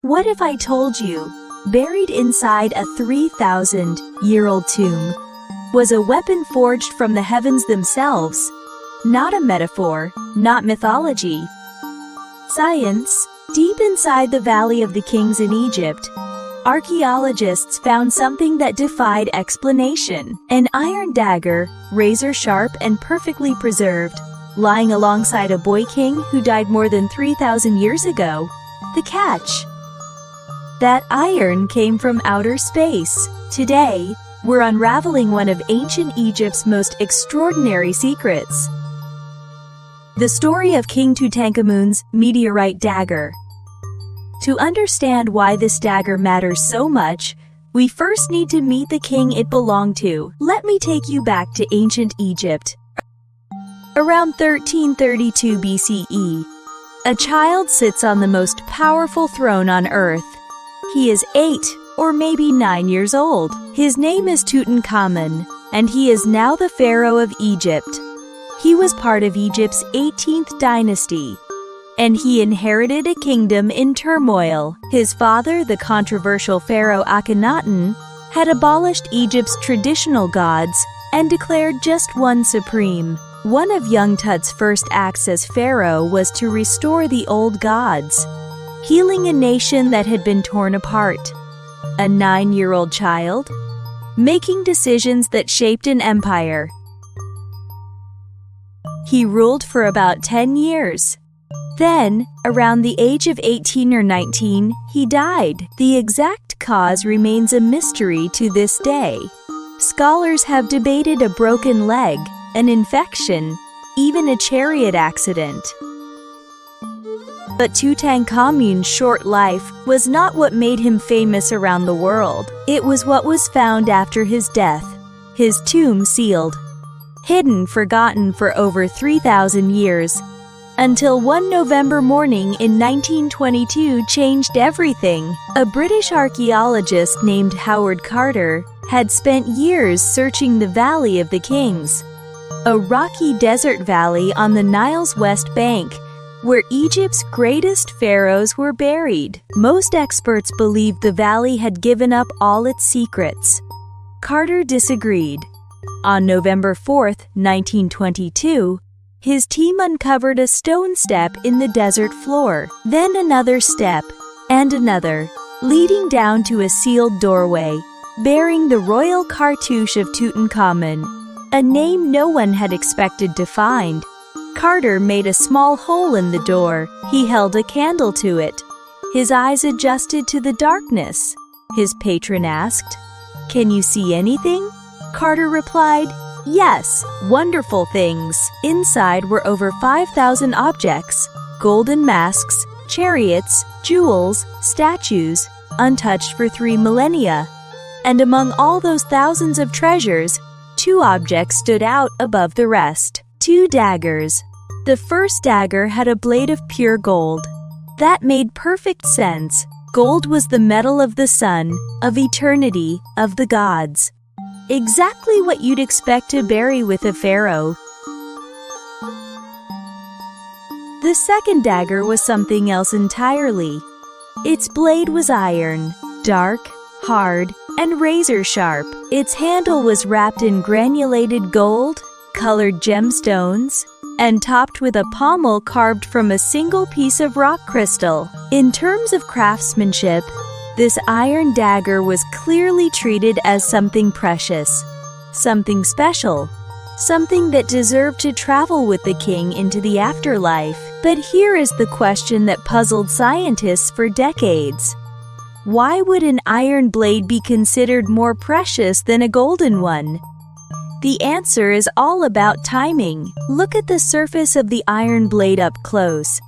What if I told you, buried inside a 3,000-year-old tomb, was a weapon forged from the heavens themselves? Not a metaphor, not mythology. Science. Deep inside the Valley of the Kings in Egypt, archaeologists found something that defied explanation. An iron dagger, razor-sharp and perfectly preserved, lying alongside a boy king who died more than 3,000 years ago. The catch? That iron came from outer space. Today, we're unraveling one of ancient Egypt's most extraordinary secrets. The story of King Tutankhamun's meteorite dagger. To understand why this dagger matters so much, we first need to meet the king it belonged to. Let me take you back to ancient Egypt. Around 1332 BCE, a child sits on the most powerful throne on earth. He is 8 or maybe 9 years old. His name is Tutankhamun, and he is now the pharaoh of Egypt. He was part of Egypt's 18th dynasty, and he inherited a kingdom in turmoil. His father, the controversial pharaoh Akhenaten, had abolished Egypt's traditional gods and declared just one supreme. One of young Tut's first acts as pharaoh was to restore the old gods, healing a nation that had been torn apart. A 9-year-old child, making decisions that shaped an empire. He ruled for about 10 years. Then, around the age of 18 or 19, he died. The exact cause remains a mystery to this day. Scholars have debated a broken leg, an infection, even a chariot accident. But Tutankhamun's short life was not what made him famous around the world. It was what was found after his death. His tomb sealed, hidden, forgotten for over 3,000 years, until one November morning in 1922 changed everything. A British archaeologist named Howard Carter had spent years searching the Valley of the Kings, a rocky desert valley on the Nile's west bank, where Egypt's greatest pharaohs were buried. Most experts believed the valley had given up all its secrets. Carter disagreed. On November 4, 1922, his team uncovered a stone step in the desert floor, then another step, and another, leading down to a sealed doorway, bearing the royal cartouche of Tutankhamun, a name no one had expected to find. Carter made a small hole in the door. He held a candle to it. His eyes adjusted to the darkness. His patron asked, "Can you see anything?" Carter replied, "Yes, wonderful things." Inside were over 5,000 objects, golden masks, chariots, jewels, statues, untouched for 3 millennia. And among all those thousands of treasures, 2 objects stood out above the rest. 2 daggers. The first dagger had a blade of pure gold. That made perfect sense. Gold was the metal of the sun, of eternity, of the gods. Exactly what you'd expect to bury with a pharaoh. The second dagger was something else entirely. Its blade was iron, dark, hard, and razor-sharp. Its handle was wrapped in granulated gold, colored gemstones, and topped with a pommel carved from a single piece of rock crystal. In terms of craftsmanship, this iron dagger was clearly treated as something precious, something special, something that deserved to travel with the king into the afterlife. But here is the question that puzzled scientists for decades. Why would an iron blade be considered more precious than a golden one? The answer is all about timing. Look at the surface of the iron blade up close.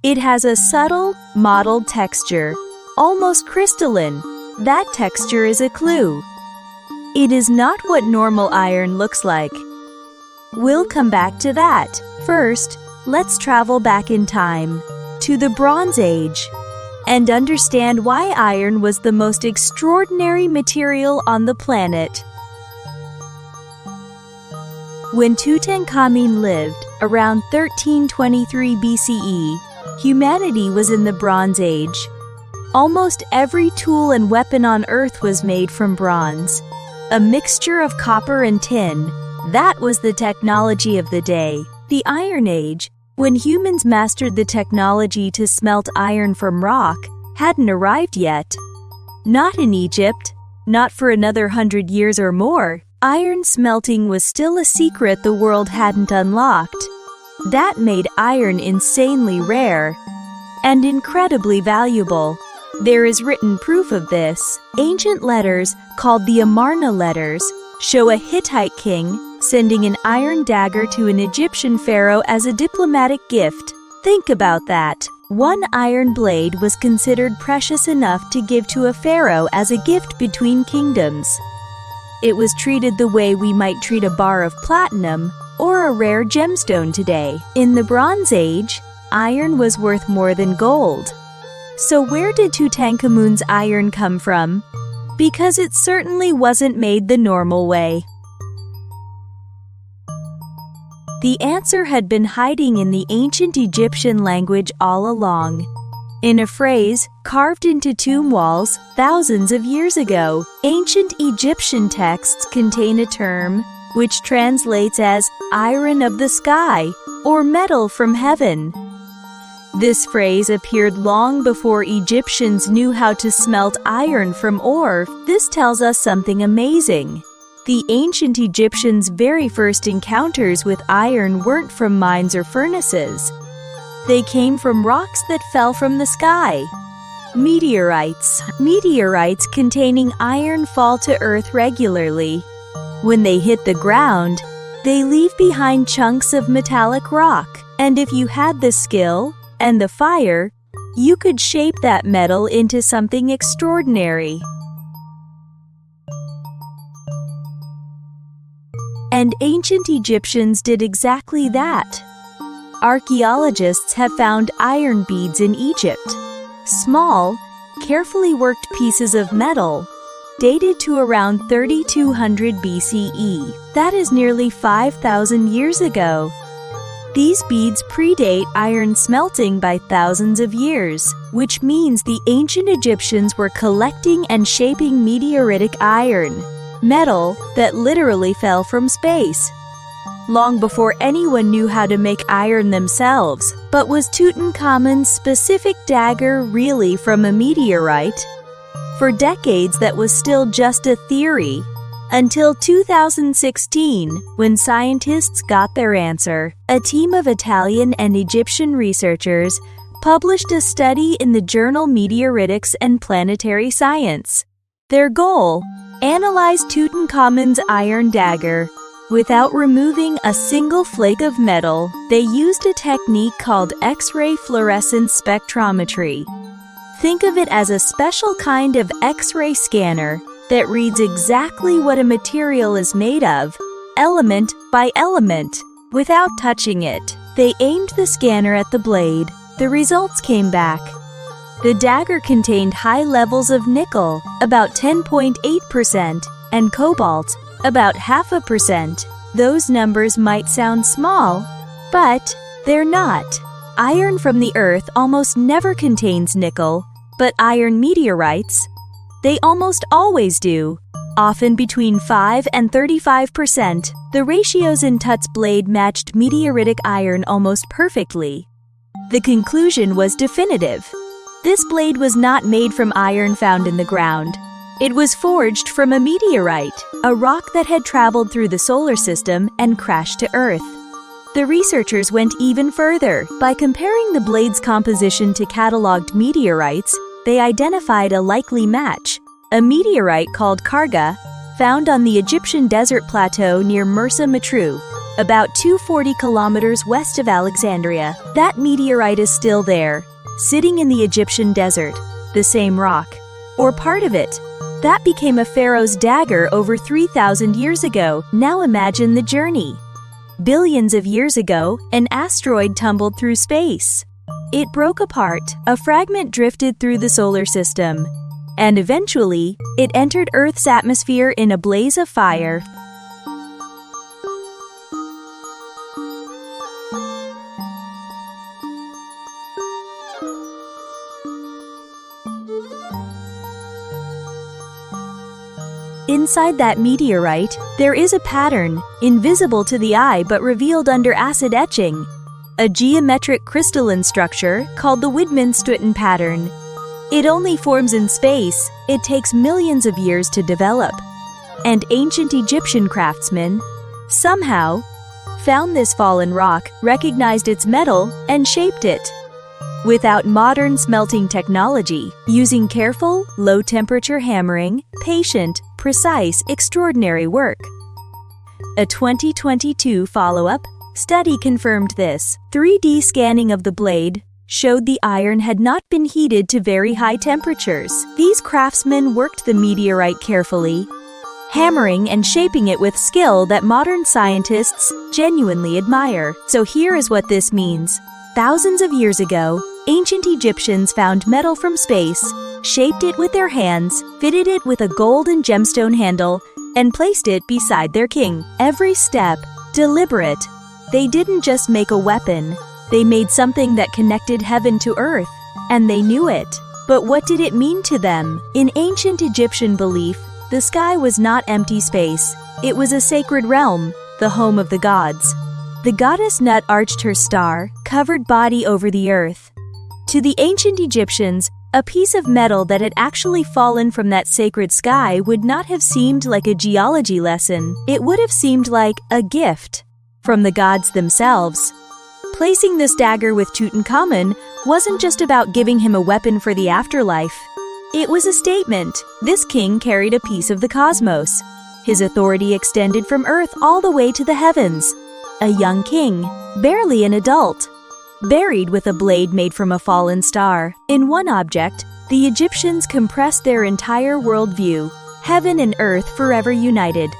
It has a subtle, mottled texture, almost crystalline. That texture is a clue. It is not what normal iron looks like. We'll come back to that. First, let's travel back in time, to the Bronze Age, and understand why iron was the most extraordinary material on the planet. When Tutankhamun lived, around 1323 BCE, humanity was in the Bronze Age. Almost every tool and weapon on Earth was made from bronze. A mixture of copper and tin. That was the technology of the day. The Iron Age, when humans mastered the technology to smelt iron from rock, hadn't arrived yet. Not in Egypt. Not for another 100 years or more. Iron smelting was still a secret the world hadn't unlocked. That made iron insanely rare and incredibly valuable. There is written proof of this. Ancient letters, called the Amarna letters, show a Hittite king sending an iron dagger to an Egyptian pharaoh as a diplomatic gift. Think about that. One iron blade was considered precious enough to give to a pharaoh as a gift between kingdoms. It was treated the way we might treat a bar of platinum or a rare gemstone today. In the Bronze Age, iron was worth more than gold. So where did Tutankhamun's iron come from? Because it certainly wasn't made the normal way. The answer had been hiding in the ancient Egyptian language all along. In a phrase carved into tomb walls thousands of years ago, ancient Egyptian texts contain a term which translates as iron of the sky or metal from heaven. This phrase appeared long before Egyptians knew how to smelt iron from ore. This tells us something amazing. The ancient Egyptians' very first encounters with iron weren't from mines or furnaces. They came from rocks that fell from the sky. Meteorites. Meteorites containing iron fall to Earth regularly. When they hit the ground, they leave behind chunks of metallic rock. And if you had the skill and the fire, you could shape that metal into something extraordinary. And ancient Egyptians did exactly that. Archaeologists have found iron beads in Egypt. Small, carefully worked pieces of metal, dated to around 3200 BCE. That is nearly 5,000 years ago. These beads predate iron smelting by thousands of years, which means the ancient Egyptians were collecting and shaping meteoritic iron, metal that literally fell from space, long before anyone knew how to make iron themselves. But was Tutankhamun's specific dagger really from a meteorite? For decades, that was still just a theory, until 2016, when scientists got their answer. A team of Italian and Egyptian researchers published a study in the journal Meteoritics and Planetary Science. Their goal: analyze Tutankhamun's iron dagger. Without removing a single flake of metal, they used a technique called X-ray fluorescence spectrometry. Think of it as a special kind of X-ray scanner that reads exactly what a material is made of, element by element, without touching it. They aimed the scanner at the blade. The results came back. The dagger contained high levels of nickel, about 10.8%, and cobalt, about 0.5%. Those numbers might sound small, but they're not. Iron from the Earth almost never contains nickel, but iron meteorites, they almost always do, often between 5 and 35%. The ratios in Tut's blade matched meteoritic iron almost perfectly. The conclusion was definitive. This blade was not made from iron found in the ground. It was forged from a meteorite, a rock that had traveled through the solar system and crashed to Earth. The researchers went even further. By comparing the blade's composition to cataloged meteorites, they identified a likely match, a meteorite called Kharga, found on the Egyptian desert plateau near Mersa Matruh, about 240 kilometers west of Alexandria. That meteorite is still there, sitting in the Egyptian desert, the same rock, or part of it. That became a pharaoh's dagger over 3,000 years ago. Now imagine the journey. Billions of years ago, an asteroid tumbled through space. It broke apart, a fragment drifted through the solar system, and eventually, it entered Earth's atmosphere in a blaze of fire. Inside that meteorite, there is a pattern, invisible to the eye but revealed under acid etching. A geometric crystalline structure called the Widmanstätten pattern. It only forms in space, it takes millions of years to develop. And ancient Egyptian craftsmen, somehow, found this fallen rock, recognized its metal, and shaped it. Without modern smelting technology, using careful, low-temperature hammering, patient, precise, extraordinary work. A 2022 follow-up study confirmed this. 3D scanning of the blade showed the iron had not been heated to very high temperatures. These craftsmen worked the meteorite carefully, hammering and shaping it with skill that modern scientists genuinely admire. So here is what this means. Thousands of years ago, ancient Egyptians found metal from space, shaped it with their hands, fitted it with a gold and gemstone handle, and placed it beside their king. Every step, deliberate. They didn't just make a weapon, they made something that connected heaven to earth, and they knew it. But what did it mean to them? In ancient Egyptian belief, the sky was not empty space. It was a sacred realm, the home of the gods. The goddess Nut arched her star-covered body over the earth. To the ancient Egyptians, a piece of metal that had actually fallen from that sacred sky would not have seemed like a geology lesson. It would have seemed like a gift from the gods themselves. Placing this dagger with Tutankhamun wasn't just about giving him a weapon for the afterlife. It was a statement. This king carried a piece of the cosmos. His authority extended from earth all the way to the heavens. A young king, barely an adult, buried with a blade made from a fallen star. In one object, the Egyptians compressed their entire worldview, heaven and earth forever united.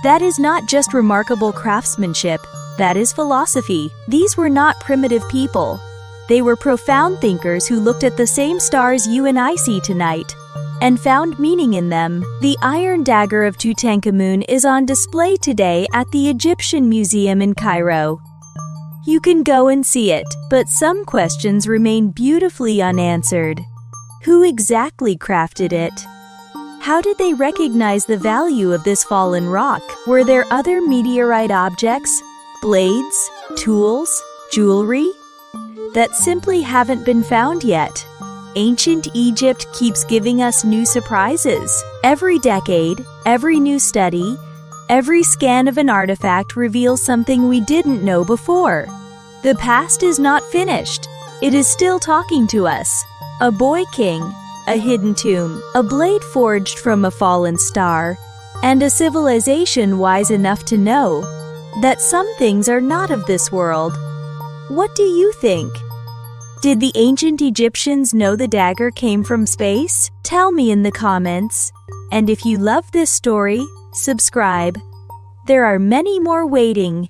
That is not just remarkable craftsmanship, that is philosophy. These were not primitive people. They were profound thinkers who looked at the same stars you and I see tonight and found meaning in them. The Iron Dagger of Tutankhamun is on display today at the Egyptian Museum in Cairo. You can go and see it, but some questions remain beautifully unanswered. Who exactly crafted it? How did they recognize the value of this fallen rock? Were there other meteorite objects, blades, tools, jewelry, that simply haven't been found yet? Ancient Egypt keeps giving us new surprises. Every decade, every new study, every scan of an artifact reveals something we didn't know before. The past is not finished. It is still talking to us. A boy king, a hidden tomb, a blade forged from a fallen star, and a civilization wise enough to know that some things are not of this world. What do you think? Did the ancient Egyptians know the dagger came from space? Tell me in the comments. And if you love this story, subscribe. There are many more waiting.